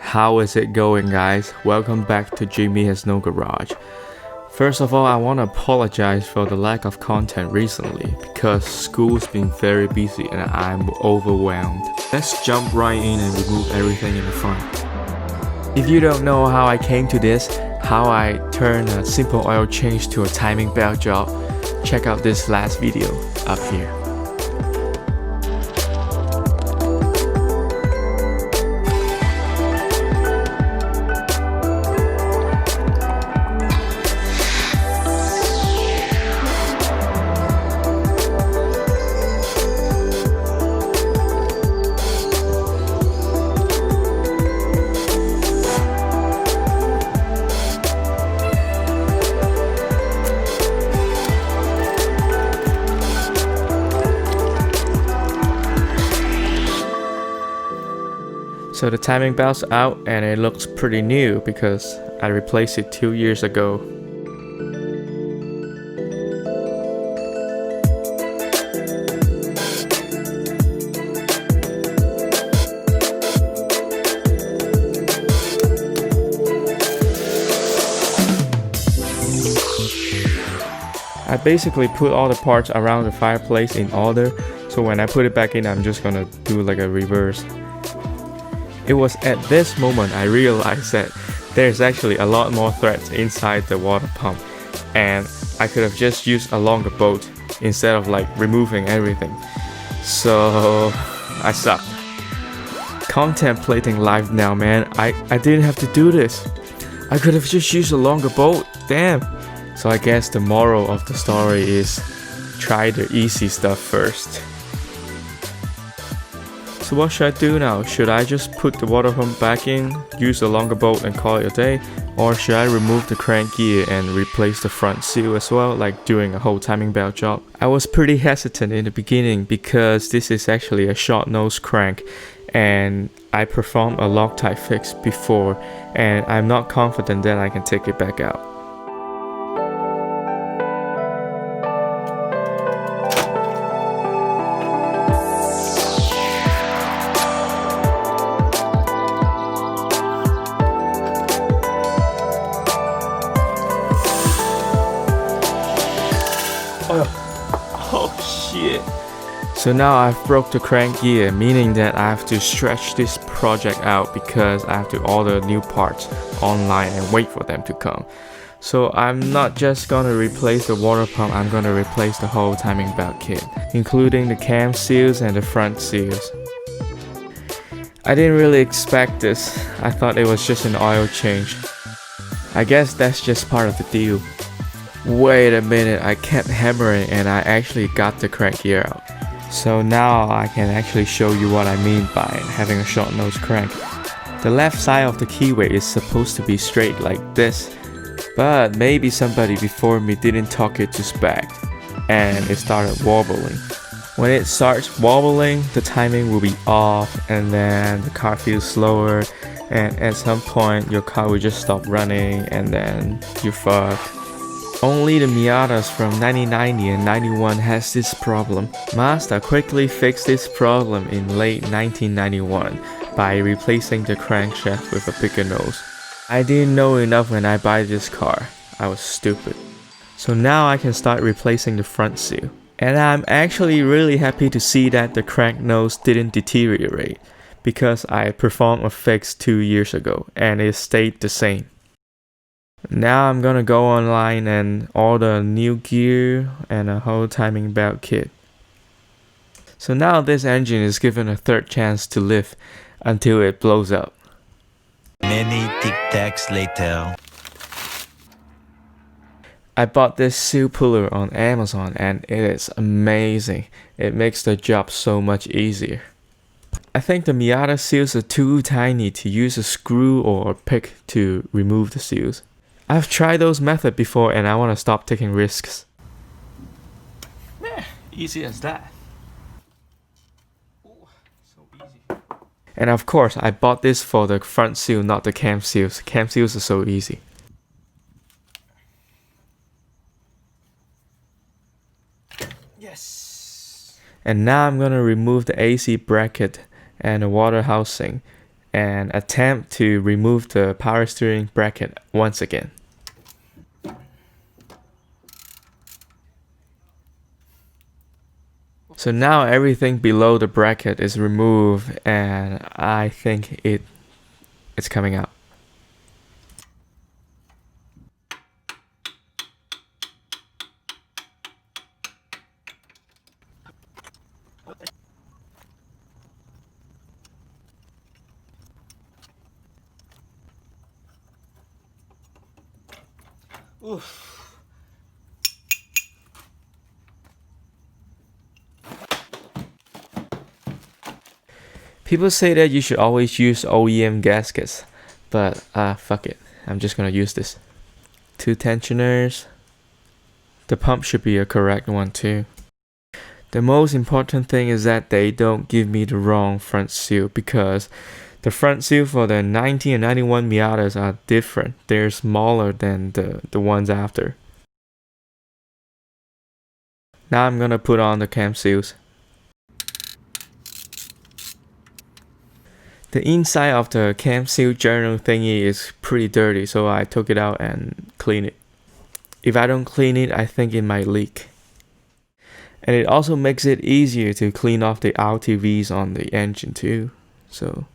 How is it going, guys? Welcome back to Jimmy Has No Garage. First of all, I want to apologize for the lack of content recently because school's been very busy and I'm overwhelmed. Let's jump right in and remove everything in the front. If you don't know how I came to this, how I turned a simple oil change to a timing belt job, check out this last video up here. So the timing belt's out and it looks pretty new because I replaced it 2 years ago. I basically put all the parts around the fireplace in order, so when I put it back in, I'm just gonna do like a reverse. It was at this moment I realized that there's actually a lot more threads inside the water pump, and I could have just used a longer bolt instead of like removing everything. So I sucked. Contemplating life now, man. I didn't have to do this. I could have just used a longer bolt. Damn. So I guess the moral of the story is try the easy stuff first. So what should I do now? Should I just put the water pump back in, use a longer bolt and call it a day? Or should I remove the crank gear and replace the front seal as well, like doing a whole timing belt job? I was pretty hesitant in the beginning because this is actually a short nose crank and I performed a Loctite fix before and I'm not confident that I can take it back out. Oh shit. So now I've broke the crank gear, meaning that I have to stretch this project out because I have to order new parts online and wait for them to come. So I'm not just gonna replace the water pump, I'm gonna replace the whole timing belt kit, including the cam seals and the front seals. I didn't really expect this. I thought it was just an oil change. I guess that's just part of the deal. Wait a minute, I kept hammering and I actually got the crank gear out. So now I can actually show you what I mean by having a short nose crank. The left side of the keyway is supposed to be straight like this, but maybe somebody before me didn't torque it to spec and it started wobbling. When it starts wobbling, the timing will be off and then the car feels slower, and at some point your car will just stop running and then you're fucked. Only the Miatas from 1990 and 91 has this problem. Mazda quickly fixed this problem in late 1991 by replacing the crankshaft with a bigger nose. I didn't know enough when I buy this car. I was stupid. So now I can start replacing the front seal. And I'm actually really happy to see that the crank nose didn't deteriorate because I performed a fix 2 years ago and it stayed the same. Now I'm gonna go online and order new gear and a whole timing belt kit. So now this engine is given a third chance to live until it blows up. Many tic-tacs later. I bought this seal puller on Amazon and it is amazing. It makes the job so much easier. I think the Miata seals are too tiny to use a screw or a pick to remove the seals. I've tried those methods before and I want to stop taking risks. Easy as that. Ooh, so easy. And of course, I bought this for the front seal, not the cam seals. Cam seals are so easy. Yes. And now I'm gonna remove the AC bracket and the water housing and attempt to remove the power steering bracket once again. So now everything below the bracket is removed, and I think it's coming out. Oof. People say that you should always use OEM gaskets, but fuck it. I'm just gonna use this. 2 tensioners. The pump should be a correct one too. The most important thing is that they don't give me the wrong front seal, because the front seal for the 90 and 91 Miatas are different. They're smaller than the ones after. Now I'm gonna put on the cam seals. The inside of the cam seal journal thingy is pretty dirty, so I took it out and cleaned it. If I don't clean it, I think it might leak. And it also makes it easier to clean off the RTVs on the engine too. So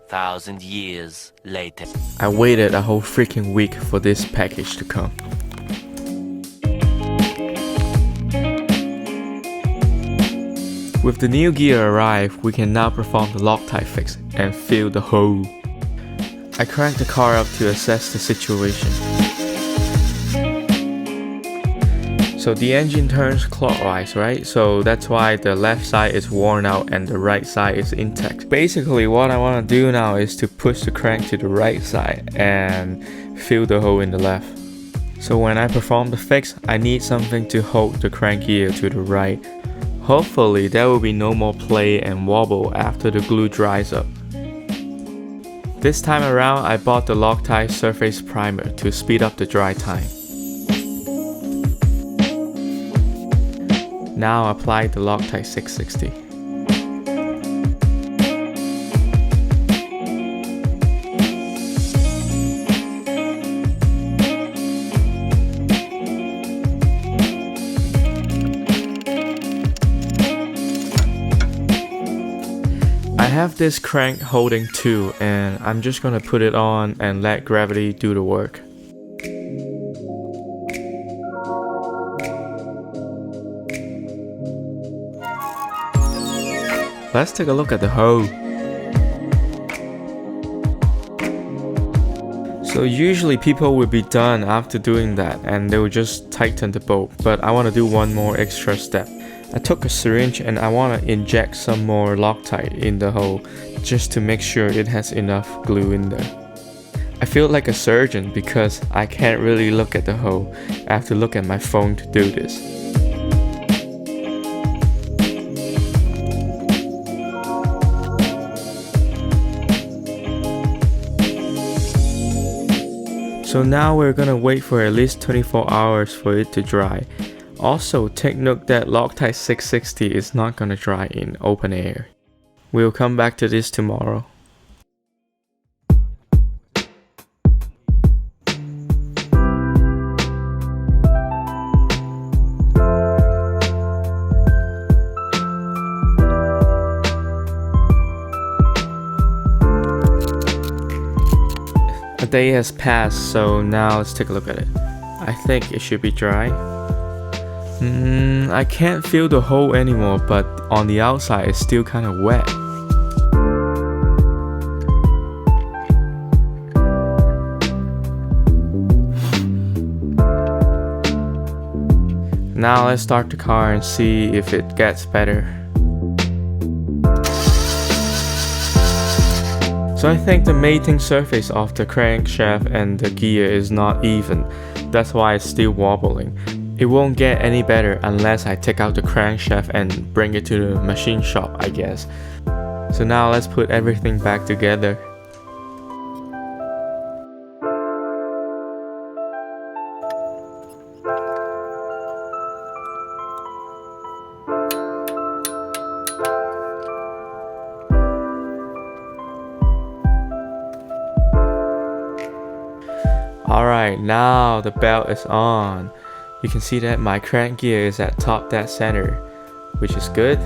Thousand years later. I waited a whole freaking week for this package to come. With the new gear arrived, we can now perform the Loctite fix and fill the hole. I cranked the car up to assess the situation. So the engine turns clockwise, right? So that's why the left side is worn out and the right side is intact. Basically what I want to do now is to push the crank to the right side and fill the hole in the left. So when I perform the fix, I need something to hold the crank gear to the right. Hopefully there will be no more play and wobble after the glue dries up. This time around I bought the Loctite surface primer to speed up the dry time. Now apply the Loctite 660. I have this crank holding too, and I'm just gonna put it on and let gravity do the work. Let's take a look at the hole. So usually people will be done after doing that and they will just tighten the bolt, but I want to do one more extra step. I took a syringe and I want to inject some more Loctite in the hole just to make sure it has enough glue in there. I feel like a surgeon because I can't really look at the hole. I have to look at my phone to do this. So now we're gonna wait for at least 24 hours for it to dry. Also, take note that Loctite 660 is not gonna dry in open air. We'll come back to this tomorrow. A day has passed, so now let's take a look at it. I think it should be dry. I can't feel the hole anymore, but on the outside it's still kind of wet. Now let's start the car and see if it gets better. So I think the mating surface of the crankshaft and the gear is not even. That's why it's still wobbling. It won't get any better unless I take out the crankshaft and bring it to the machine shop, I guess. So now let's put everything back together. Alright, now the belt is on. You can see that my crank gear is at top dead center, which is good.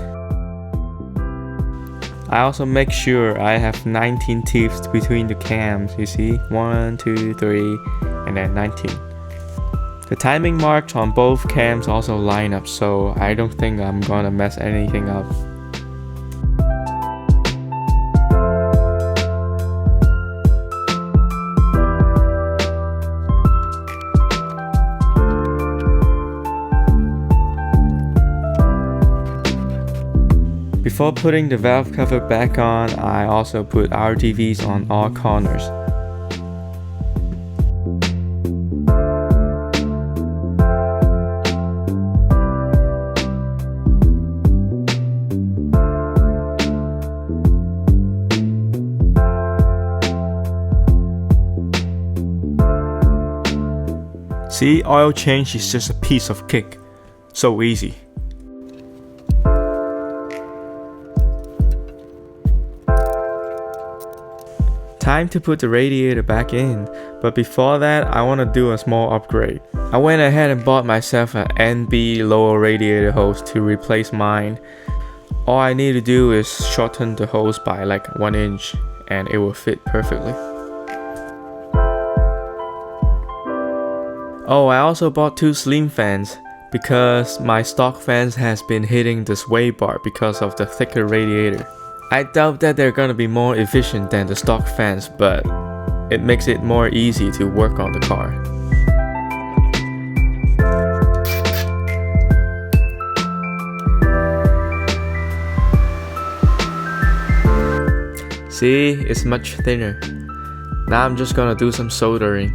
I also make sure I have 19 teeth between the cams, you see? 1, 2, 3, and then 19. The timing marks on both cams also line up, so I don't think I'm gonna mess anything up. Before putting the valve cover back on, I also put RTVs on all corners. See, oil change is just a piece of cake. So easy. Time to put the radiator back in, but before that I want to do a small upgrade. I went ahead and bought myself an NB lower radiator hose to replace mine. All I need to do is shorten the hose by like 1 inch and it will fit perfectly. Oh, I also bought 2 slim fans because my stock fans has been hitting the sway bar because of the thicker radiator. I doubt that they're gonna be more efficient than the stock fans, but it makes it more easy to work on the car. See, it's much thinner. Now I'm just gonna do some soldering.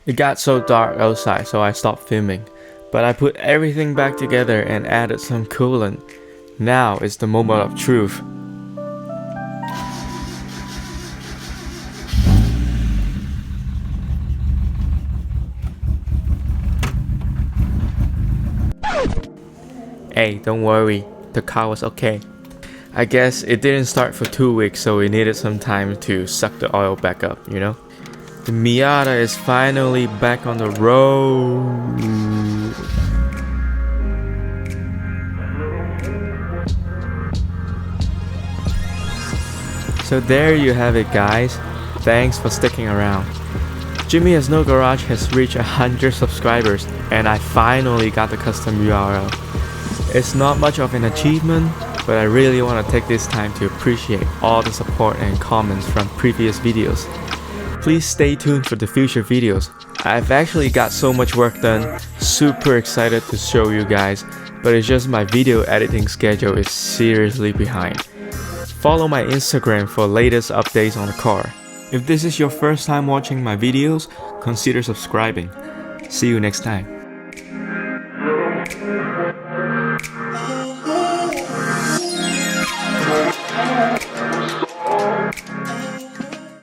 It got so dark outside, so I stopped filming, but I put everything back together and added some coolant. Now is the moment of truth. Hey, don't worry, the car was okay. I guess it didn't start for 2 weeks, so it needed some time to suck the oil back up, you know? The Miata is finally back on the road. So there you have it, guys. Thanks for sticking around. Jimmy Has No Garage has reached 100 subscribers and I finally got the custom URL. It's not much of an achievement, but I really want to take this time to appreciate all the support and comments from previous videos. Please stay tuned for the future videos. I've actually got so much work done, super excited to show you guys, but it's just my video editing schedule is seriously behind. Follow my Instagram for latest updates on the car. If this is your first time watching my videos, consider subscribing. See you next time.